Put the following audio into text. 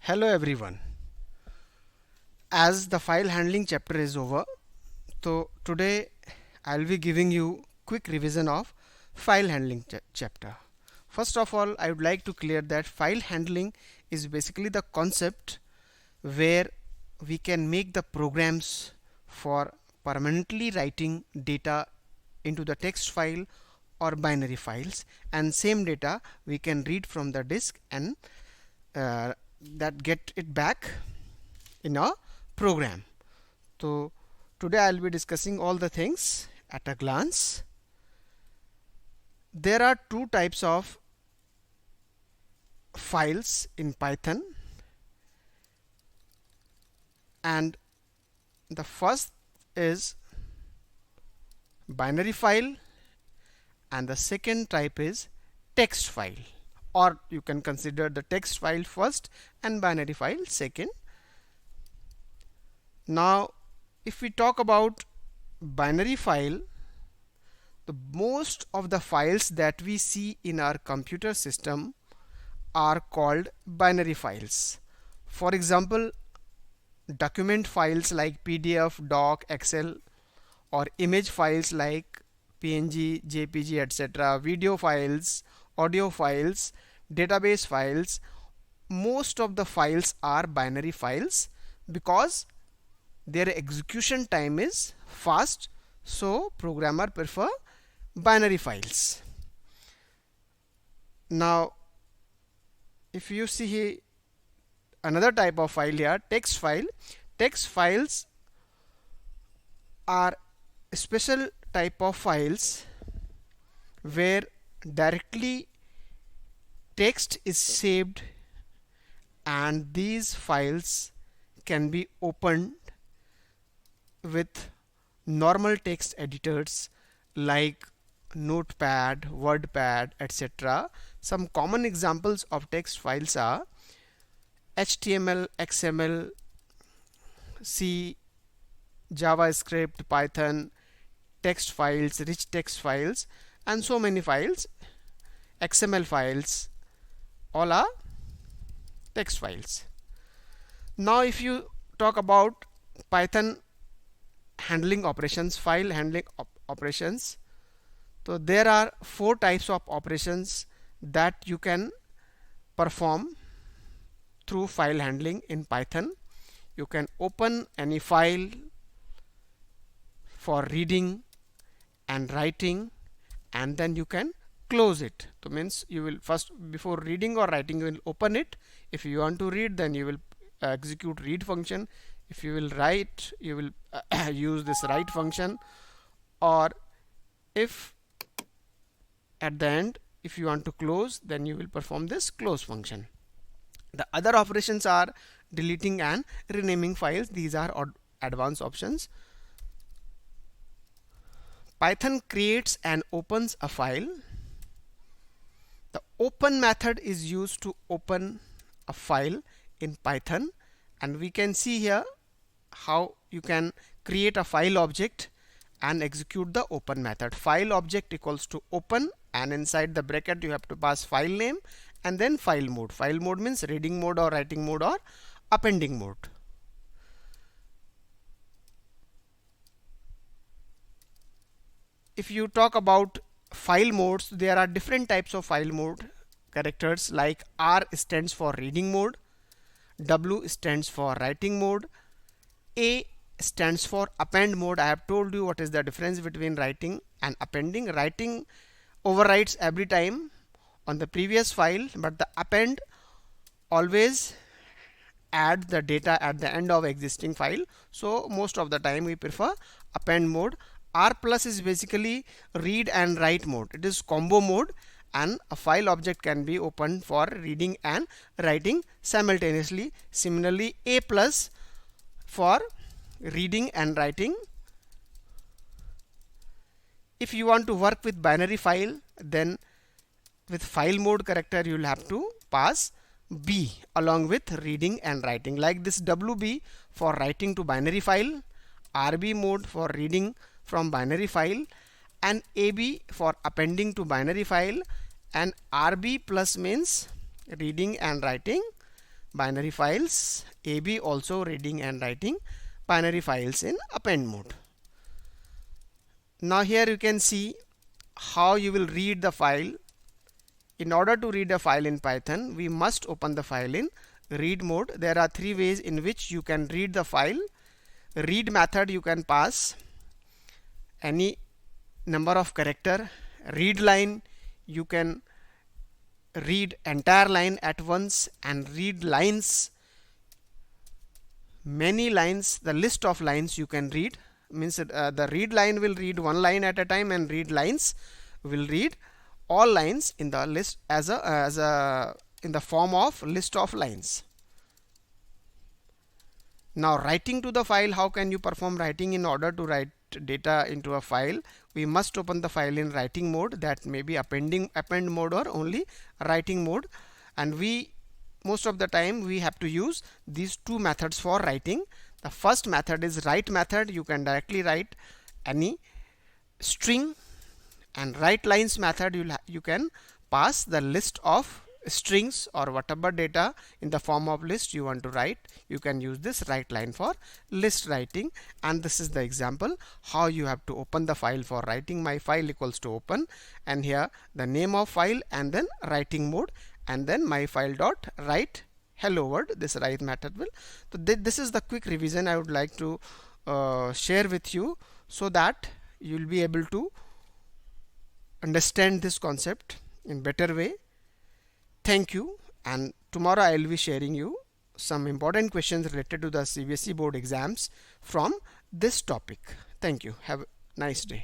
Hello everyone. As the file handling chapter is over, so today I'll be giving you quick revision of file handling chapter. First of all, I would like to clear that file handling is basically the concept where we can make the programs for permanently writing data into the text file or binary files, and same data we can read from the disk and that get it back in a program. So today I'll be discussing all the things at a glance. There are two types of files in Python, and the first is binary file and the second type is text file, or you can consider the text file first and binary file second. Now if we talk about binary file, the most of the files that we see in our computer system are called binary files. For example, document files like PDF, doc, Excel, or image files like PNG, JPG, etc., video files, audio files, database files. Most of the files are binary files because their execution time is fast, so programmer prefer binary files. Now if you see here another type of file here, text file. Text files are a special type of files where directly text is saved, and these files can be opened with normal text editors like Notepad, WordPad, etc. Some common examples of text files are HTML, XML, C, JavaScript, Python, text files, rich text files, and so many files. XML files, all are text files. Now if you talk about Python handling operations, file handling operations, so there are four types of operations that you can perform through file handling in Python. You can open any file for reading and writing, and then you can close it. So means you will first, before reading or writing, you will open it. If you want to read, then you will execute read function. If you will write, you will use this write function, or if at the end if you want to close, then you will perform this close function. The other operations are deleting and renaming files. These are advanced options. Python creates and opens a file. The open method is used to open a file in Python, and we can see here how you can create a file object and execute the open method. File object equals to open, and inside the bracket you have to pass file name and then file mode. File mode means reading mode or writing mode or appending mode. If you talk about file modes, there are different types of file mode characters, like R stands for reading mode, W stands for writing mode, A stands for append mode. I have told you what is the difference between writing and appending. Writing overwrites every time on the previous file, but the append always add the data at the end of existing file. So most of the time we prefer append mode. R plus is basically read and write mode. It is combo mode, and a file object can be opened for reading and writing simultaneously. Similarly, A plus for reading and writing. If you want to work with binary file, then with file mode character you will have to pass B along with reading and writing, like this WB for writing to binary file, RB mode for reading from binary file, and AB for appending to binary file, and RB plus means reading and writing binary files, AB also reading and writing binary files in append mode. Now here you can see how you will read the file. In order to read a file in Python, we must open the file in read mode. There are three ways in which you can read the file. Read method, you can pass any number of character. Read line, you can read entire line at once, and read lines, many lines, the list of lines you can read. Means the read line will read one line at a time, and read lines will read all lines in the list as a in the form of list of lines. Now writing to the file, how can you perform writing? In order to write data into a file, we must open the file in writing mode. That may be append mode or only writing mode, and most of the time we have to use these two methods for writing. The first method is write method. You can directly write any string, and write lines method, you can pass the list of strings or whatever data in the form of list you want to write. You can use this write line for list writing, and this is the example how you have to open the file for writing. My file equals to open, and here the name of file, and then writing mode, and then my file dot write hello world. This write method will. So this is the quick revision I would like to share with you, so that you will be able to understand this concept in better way. Thank you, and tomorrow I will be sharing you some important questions related to the CBSE board exams from this topic. Thank you. Have a nice day.